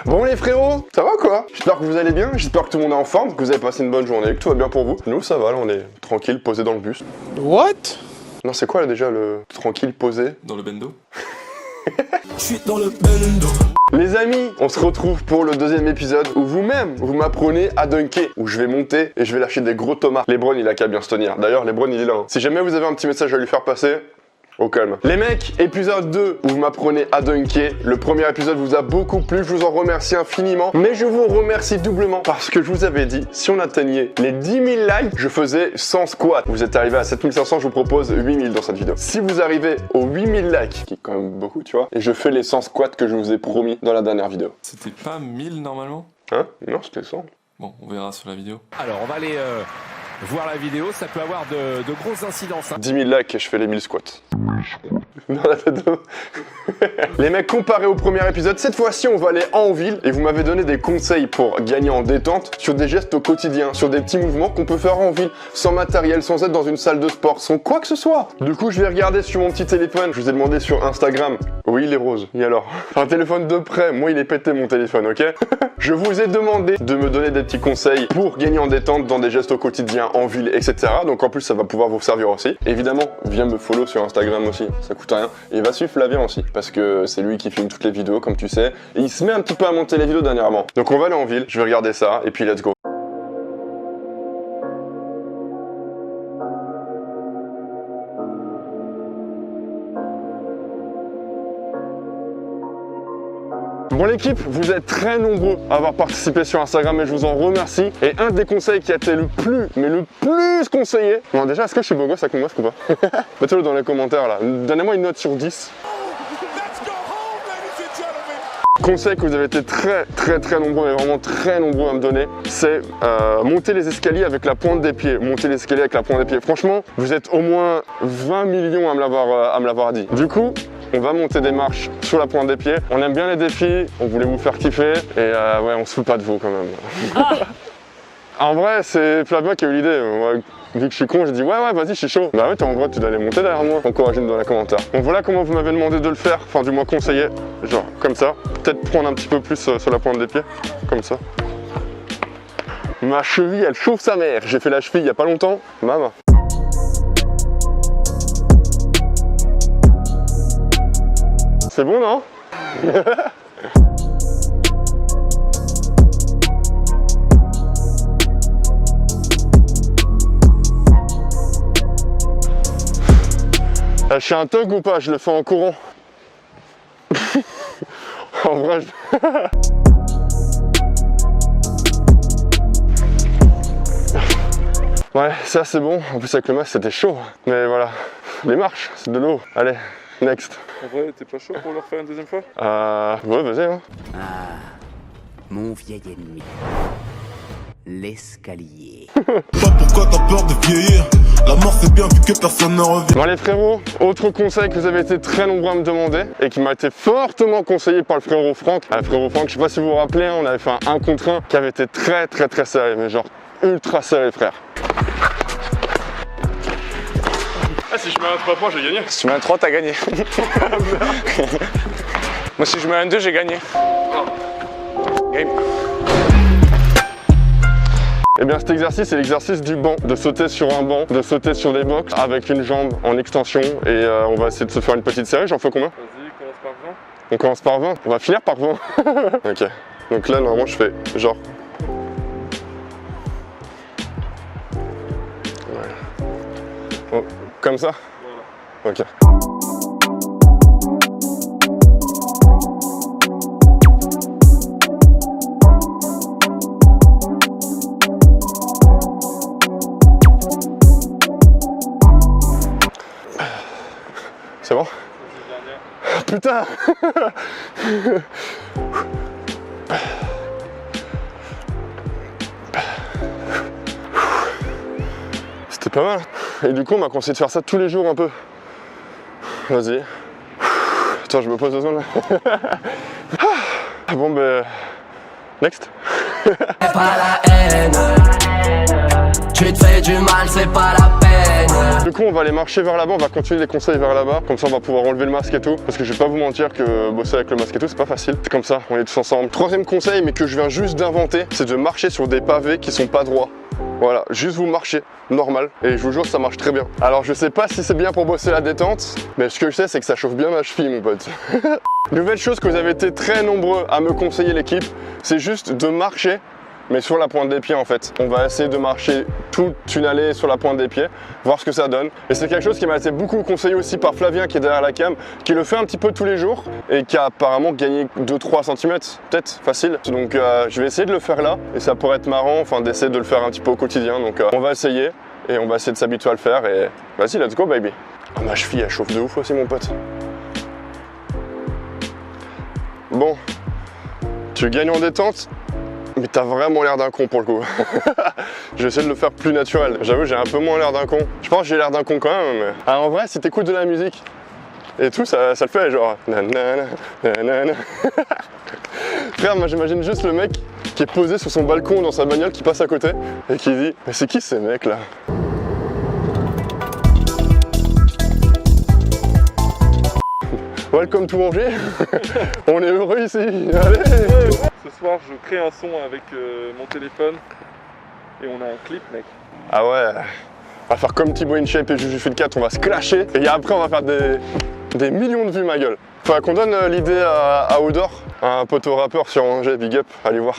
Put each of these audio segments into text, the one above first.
Bon les frérots, ça va quoi? J'espère que vous allez bien, j'espère que tout le monde est en forme, que vous avez passé une bonne journée, que tout va bien pour vous. Nous ça va, là on est tranquille, posé dans le bus. What? Non c'est quoi là déjà le tranquille posé? Dans le bendo. Je suis dans le bendo. Les amis, on se retrouve pour le deuxième épisode où vous-même, vous m'apprenez à dunker, où je vais monter et je vais lâcher des gros tomates. Lebron il a qu'à bien se tenir, d'ailleurs Lebron il est là. Hein. Si jamais vous avez un petit message à lui faire passer, au calme. Les mecs, épisode 2 où vous m'apprenez à dunker. Le premier épisode vous a beaucoup plu, je vous en remercie infiniment. Mais je vous remercie doublement parce que je vous avais dit, si on atteignait les 10 000 likes, je faisais 100 squats. Vous êtes arrivé à 7500, je vous propose 8000 dans cette vidéo. Si vous arrivez aux 8000 likes, qui est quand même beaucoup, tu vois, et je fais les 100 squats que je vous ai promis dans la dernière vidéo. C'était pas 1000 normalement? Hein? Non, c'était 100. Bon, on verra sur la vidéo. Alors, on va aller voir la vidéo, ça peut avoir de grosses incidences. Hein. 10 000 likes et je fais les 1000 squats. Dans la tête de... Les mecs, comparé au premier épisode, cette fois-ci on va aller en ville et vous m'avez donné des conseils pour gagner en détente sur des gestes au quotidien, sur des petits mouvements qu'on peut faire en ville, sans matériel, sans être dans une salle de sport, sans quoi que ce soit. Du coup, je vais regarder sur mon petit téléphone, je vous ai demandé sur Instagram. Oui, il est rose. Et alors? Un téléphone de près, moi il est pété mon téléphone, ok? Je vous ai demandé de me donner des petits conseils pour gagner en détente dans des gestes au quotidien, en ville, etc. Donc en plus, ça va pouvoir vous servir aussi. Évidemment, viens me follow sur Instagram aussi, ça coûte rien. Et va suivre Flavien aussi, parce que c'est lui qui filme toutes les vidéos, comme tu sais. Et il se met un petit peu à monter les vidéos dernièrement. Donc on va aller en ville, je vais regarder ça, et puis let's go. Bon l'équipe, vous êtes très nombreux à avoir participé sur Instagram et je vous en remercie. Et un des conseils qui a été le plus conseillé... Bon déjà, est-ce que je suis beau gosse avec mon masque ou pas? Mettez-le dans les commentaires là. Donnez-moi une note sur 10. Conseil que vous avez été très nombreux, mais vraiment très nombreux à me donner, c'est monter les escaliers avec la pointe des pieds. Monter les escaliers avec la pointe des pieds. Franchement, vous êtes au moins 20 millions à me l'avoir dit. Du coup, on va monter des marches sur la pointe des pieds. On aime bien les défis, on voulait vous faire kiffer et ouais, on se fout pas de vous quand même. En vrai, c'est Flavien qui a eu l'idée. Moi, vu que je suis con, j'ai dit ouais, vas-y, je suis chaud. Bah ouais, en vrai, tu dois aller monter derrière moi. Encouragez-nous dans les commentaires. Donc voilà comment vous m'avez demandé de le faire, enfin du moins conseillé. Genre comme ça. Peut-être prendre un petit peu plus sur la pointe des pieds, comme ça. Ma cheville, elle chauffe sa mère. J'ai fait la cheville il y a pas longtemps. Maman. C'est bon, non? Je suis un thug ou pas? Je le fais en courant. En vrai, Ouais, ça c'est bon. En plus avec le masque c'était chaud. Mais voilà, les marches, c'est de l'eau. Allez, next. En vrai, t'es pas chaud pour le refaire une deuxième fois? Ouais, vas-y. Hein. Ah, mon vieil ennemi. L'escalier. Pas pourquoi t'as peur de vieillir. La mort c'est bien vu que personne ne revient. Bon les frérots, autre conseil que vous avez été très nombreux à me demander et qui m'a été fortement conseillé par le frérot Franck. Le frérot Franck, je sais pas si vous vous rappelez, hein, on avait fait un 1 contre 1 qui avait été très serré, mais genre ultra serré frère. Ah si je mets un 3 points j'ai gagné. Si tu mets un 3 t'as gagné. Moi si je mets un 2 j'ai gagné. Game. Eh bien cet exercice c'est l'exercice du banc, de sauter sur un banc, de sauter sur des box avec une jambe en extension et on va essayer de se faire une petite série. J'en fais combien? Vas-y, commence par 20. On commence par 20, on va finir par 20. Ok, donc là normalement je fais genre. Voilà. Oh, comme ça? Voilà. Ok. C'est bon? Putain. C'était pas mal. Et du coup, on m'a conseillé de faire ça tous les jours un peu. Vas-y. Attends, je me pose 2 secondes là. Bon, ben. Next. Pas la haine. Tu te fais du mal, c'est pas la peine. Du coup, on va aller marcher vers là-bas, on va continuer les conseils vers là-bas. Comme ça, on va pouvoir enlever le masque et tout. Parce que je vais pas vous mentir que bosser avec le masque et tout, c'est pas facile. C'est comme ça, on est tous ensemble. Troisième conseil, mais que je viens juste d'inventer, c'est de marcher sur des pavés qui sont pas droits. Voilà, juste vous marchez, normal. Et je vous jure, ça marche très bien. Alors, je sais pas si c'est bien pour bosser la détente, mais ce que je sais, c'est que ça chauffe bien ma cheville, mon pote. Nouvelle chose que vous avez été très nombreux à me conseiller, l'équipe, c'est juste de marcher, mais sur la pointe des pieds en fait. On va essayer de marcher toute une allée sur la pointe des pieds, voir ce que ça donne. Et c'est quelque chose qui m'a été beaucoup conseillé aussi par Flavien qui est derrière la cam, qui le fait un petit peu tous les jours et qui a apparemment gagné 2-3 cm, peut-être facile. Donc je vais essayer de le faire là et ça pourrait être marrant, enfin d'essayer de le faire un petit peu au quotidien. Donc on va essayer et on va essayer de s'habituer à le faire et vas-y, let's go baby. Oh, ma cheville elle chauffe de ouf aussi mon pote. Bon, tu gagnes en détente. Mais t'as vraiment l'air d'un con pour le coup. J'essaie de le faire plus naturel. J'avoue, j'ai un peu moins l'air d'un con. Je pense que j'ai l'air d'un con quand même. Mais... Ah, en vrai, si t'écoutes de la musique et tout, ça le fait genre. Frère, moi j'imagine juste le mec qui est posé sur son balcon dans sa bagnole qui passe à côté et qui dit mais c'est qui ces mecs là? Welcome to Angers. On est heureux ici. Allez. Ce soir, je crée un son avec mon téléphone et on a un clip, mec. Ah ouais. On va faire comme Thibaut InShape et Juju Fit 4, on va se clasher et après on va faire des millions de vues ma gueule. Faudrait qu'on donne l'idée à Odor, un poteau rappeur sur Angers, big up, allez voir.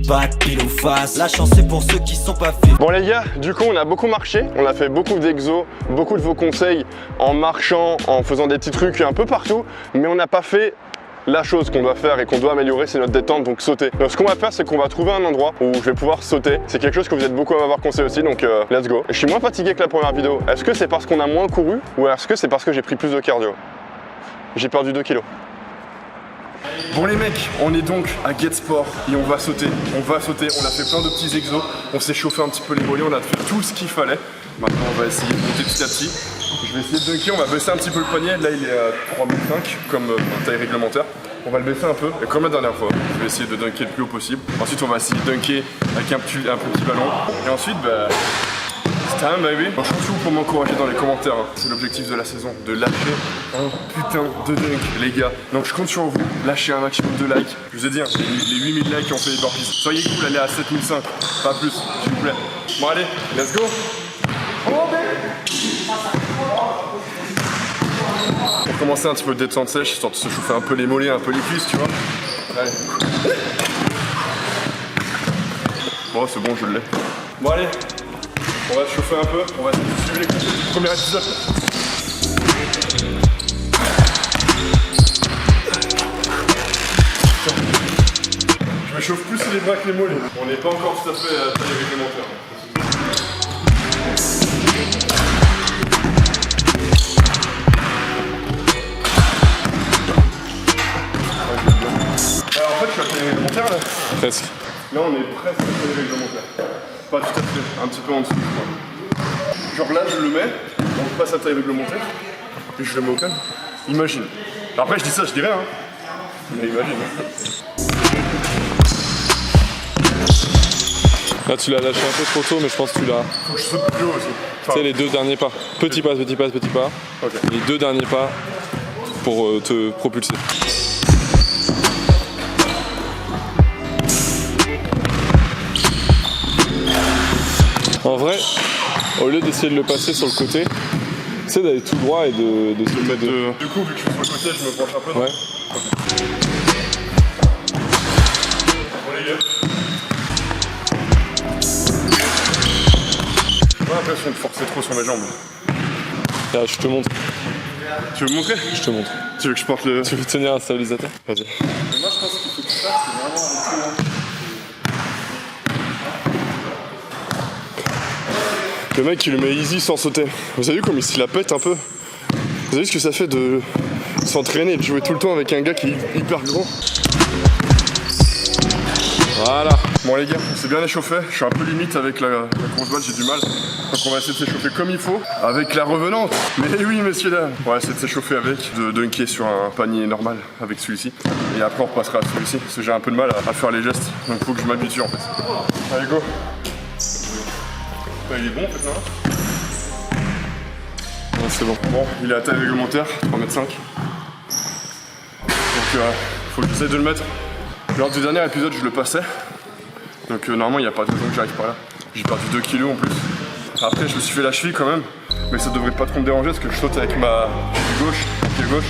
Pas de pile ou face, la chance c'est pour ceux qui sont pas faits. Bon les gars, du coup on a beaucoup marché, on a fait beaucoup d'exos, beaucoup de vos conseils en marchant, en faisant des petits trucs un peu partout, mais on n'a pas fait la chose qu'on doit faire et qu'on doit améliorer, c'est notre détente, donc sauter. Donc ce qu'on va faire, c'est qu'on va trouver un endroit où je vais pouvoir sauter. C'est quelque chose que vous êtes beaucoup à m'avoir conseillé aussi, donc let's go. Et je suis moins fatigué que la première vidéo. Est-ce que c'est parce qu'on a moins couru ou est-ce que c'est parce que j'ai pris plus de cardio? J'ai perdu 2 kilos. Bon les mecs, on est donc à Get Sport et on va sauter, on a fait plein de petits exos, on s'est chauffé un petit peu les mollets, on a fait tout ce qu'il fallait. Maintenant on va essayer de monter petit à petit. Je vais essayer de dunker, on va baisser un petit peu le poignet, là il est à 3005 comme taille réglementaire. On va le baisser un peu, et comme la dernière fois, je vais essayer de dunker le plus haut possible. Ensuite on va essayer de dunker avec un petit ballon. Et ensuite bah... c'est time baby. Je compte sur vous pour m'encourager dans les commentaires, hein. C'est l'objectif de la saison, de lâcher un putain de dunk les gars. Donc je compte sur vous, lâchez un maximum de likes. Je vous ai dit, hein, les 8000 likes qui ont fait les burpees. Soyez cool, allez à 7005, pas plus, s'il vous plaît. Bon allez, let's go. Pour commencer un petit peu de détente sèche, histoire de se chauffer un peu les mollets, un peu les cuisses, tu vois. Allez. Bon c'est bon, je l'ai. Bon allez. On va se chauffer un peu, on va suivre les conseils du premier épisode. Je me chauffe plus les bras que les mollets. On n'est pas encore tout à fait à taille réglementaire. Alors en fait je suis à taille réglementaire là. Presque. Là on est presque à taille réglementaire. Pas tout à fait, un petit peu en dessous. Genre là je le mets, on passe à taille réglementaire, et je le mets au calme. Imagine. Après je dis ça, je dis rien, hein. Mais imagine. Là tu l'as lâché un peu trop tôt, mais je pense que tu l'as. Faut que je saute plus haut aussi. Tu sais les 2 derniers pas. Petit pas, petit pas, petit pas. Ok. Les 2 derniers pas pour te propulser. En vrai, au lieu d'essayer de le passer sur le côté, c'est d'aller tout droit et de se mettre de... Du coup, vu que je suis sur le côté, je me penche un peu. Ouais. Bon les gars. J'ai pas l'impression de forcer trop sur mes jambes. Là, je te montre. Tu veux me montrer? Je te montre. Tu veux que je porte le... Tu veux tenir un stabilisateur? Vas-y. Mais moi je pense qu'il faut que tu fasses, c'est vraiment avec tout. Le mec il le met easy sans sauter. Vous avez vu comme il se la pète un peu? Vous avez vu ce que ça fait de s'entraîner et de jouer tout le temps avec un gars qui est hyper grand? Voilà. Bon les gars, on s'est bien échauffé. Je suis un peu limite avec la grosse balle, j'ai du mal. Donc on va essayer de s'échauffer comme il faut avec la revenante. Mais oui messieurs dames, on va essayer de s'échauffer avec, de dunker sur un panier normal avec celui-ci. Et après on repassera à celui-ci parce que j'ai un peu de mal à faire les gestes. Donc faut que je m'habitue en fait. Allez go. Bah, il est bon en fait, hein. Ouais, c'est bon. Bon, il est à taille réglementaire, 3,5 m. Donc faut que j'essaie de le mettre. Lors du dernier épisode, je le passais. Donc normalement, il n'y a pas de raison que j'arrive pas là. J'ai perdu 2 kilos en plus. Après, je me suis fait la cheville quand même. Mais ça devrait pas trop me déranger parce que je saute avec ma cheville gauche, pied gauche.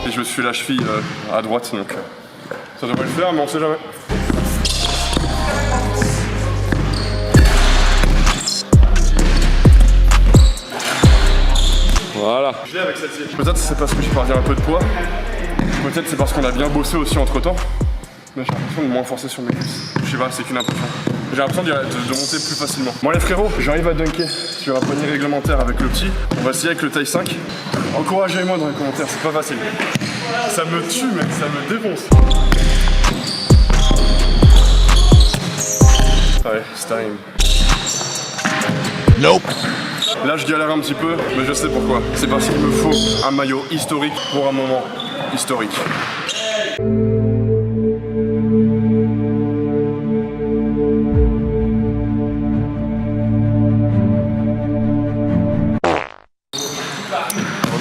Et je me suis fait la cheville à droite. Donc ça devrait le faire, mais on sait jamais. Voilà. Je l'ai avec celle-ci. Peut-être c'est parce que j'ai perdu un peu de poids. Peut-être c'est parce qu'on a bien bossé aussi entre temps. Mais j'ai l'impression de moins forcer sur mes cuisses. Je sais pas, c'est qu'une impression. J'ai l'impression de monter plus facilement. Bon les frérots, j'arrive à dunker sur un panier réglementaire avec le petit. On va essayer avec le taille 5. Encouragez-moi dans les commentaires, c'est pas facile. Ça me tue mec, ça me défonce. Allez, c'est time. Nope. Là je galère un petit peu, mais je sais pourquoi. C'est parce qu'il me faut un maillot historique pour un moment historique. Bon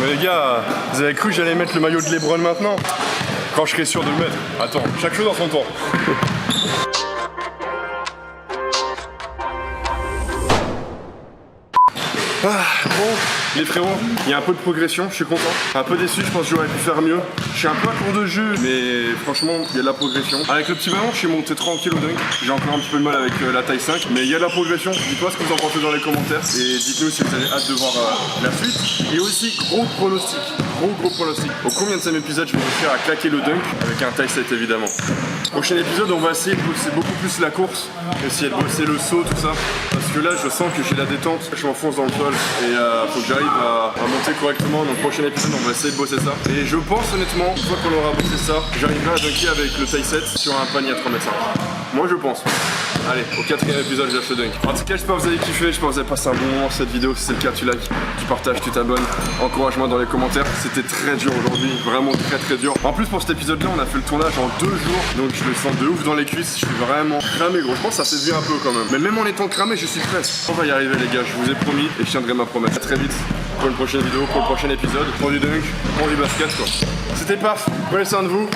mais les gars, vous avez cru que j'allais mettre le maillot de LeBron maintenant? Quand je serai sûr de le mettre. Attends, chaque chose en son temps. Bon, les frérots, il y a un peu de progression, je suis content. Un peu déçu, je pense que j'aurais pu faire mieux. Je suis un peu à court de jus, mais franchement, il y a de la progression. Avec le petit ballon, je suis monté tranquille au dunk. J'ai encore un petit peu de mal avec la taille 5, mais il y a de la progression. Dites-moi ce que vous en pensez dans les commentaires et dites-nous si vous avez hâte de voir la suite. Et aussi, gros pronostic. Gros pronostic. Au combien de ces épisodes je vais réussir à claquer le dunk avec un taille 7 évidemment. Prochain épisode, on va essayer de bosser beaucoup plus la course, essayer de bosser le saut, tout ça. Parce que là, je sens que j'ai la détente, je m'enfonce dans le sol et faut que j'arrive à monter correctement. Donc, prochain épisode, on va essayer de bosser ça. Et je pense honnêtement, une fois qu'on aura bossé ça, j'arriverai à dunker avec le taille 7 sur un panier à 3,5 m. Moi, je pense. Allez, au 4e épisode, je lâche le dunk. En tout cas, j'espère que vous avez kiffé, j'espère que vous avez passé un bon moment cette vidéo. Si c'est le cas, tu likes, tu partages, tu t'abonnes. Encourage-moi dans les commentaires. C'était très dur aujourd'hui, vraiment très dur. En plus, pour cet épisode-là, on a fait le tournage en 2 jours. Donc, je le sens de ouf dans les cuisses. Je suis vraiment cramé, gros. Je pense que ça s'est vu un peu quand même. Mais même en étant cramé, je suis prêt. On va y arriver, les gars. Je vous ai promis et je tiendrai ma promesse. À très vite pour une prochaine vidéo, pour le prochain épisode. Pour du dunk, pour du basket, quoi. C'était Paf. Prenez soin de vous.